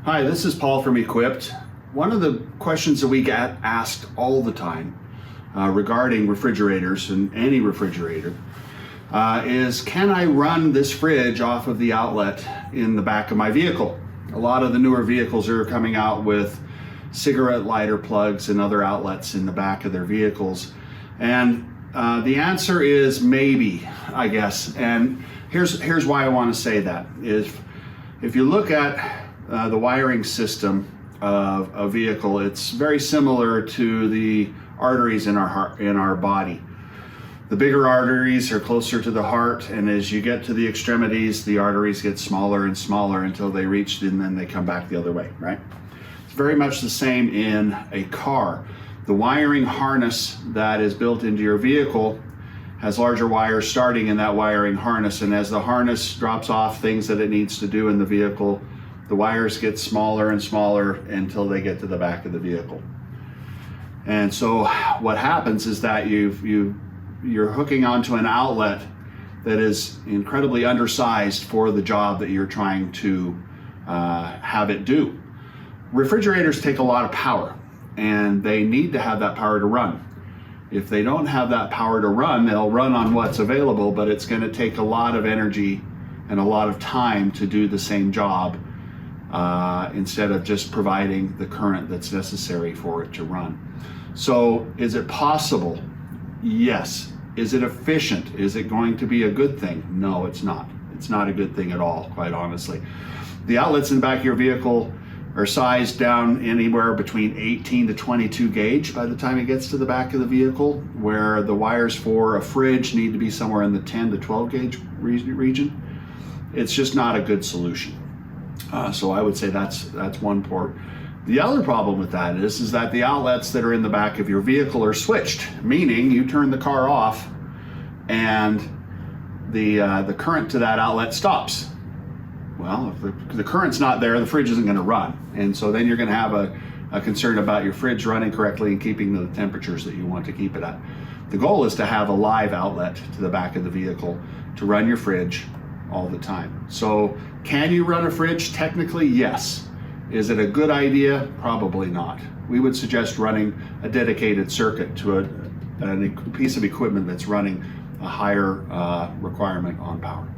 Hi, this is Paul from Equipt. One of the questions that we get asked all the time regarding refrigerators and any refrigerator is, can I run this fridge off of the outlet in the back of my vehicle? A lot of the newer vehicles are coming out with cigarette lighter plugs and other outlets in the back of their vehicles. And the answer is maybe, I guess. And here's why I want to say that. If you look at the wiring system of a vehicle, it's very similar to the arteries in our heart, in our body. The bigger arteries are closer to the heart, and as you get to the extremities, the arteries get smaller and smaller until they reach, and then they come back the other way, right? It's very much the same in a car. The wiring harness that is built into your vehicle has larger wires starting in that wiring harness, and as the harness drops off things that it needs to do in the vehicle, the wires get smaller and smaller until they get to the back of the vehicle. And so what happens is that you're hooking onto an outlet that is incredibly undersized for the job that you're trying to have it do. Refrigerators take a lot of power, and they need to have that power to run. If they don't have that power to run, they'll run on what's available, but it's going to take a lot of energy and a lot of time to do the same job instead of just providing the current that's necessary for it to run. So is it possible? Yes. Is it efficient? Is it going to be a good thing? No, it's not. It's not a good thing at all, quite honestly. The outlets in the back of your vehicle are sized down anywhere between 18 to 22 gauge by the time it gets to the back of the vehicle, where the wires for a fridge need to be somewhere in the 10 to 12 gauge region. It's just not a good solution. So I would say that's one part. The other problem with that is that the outlets that are in the back of your vehicle are switched, meaning you turn the car off and the current to that outlet stops. Well, if the current's not there, the fridge isn't going to run. And so then you're going to have a concern about your fridge running correctly and keeping the temperatures that you want to keep it at. The goal is to have a live outlet to the back of the vehicle to run your fridge all the time. So can you run a fridge? Technically, yes. Is it a good idea? Probably not. We would suggest running a dedicated circuit to a piece of equipment that's running a higher requirement on power.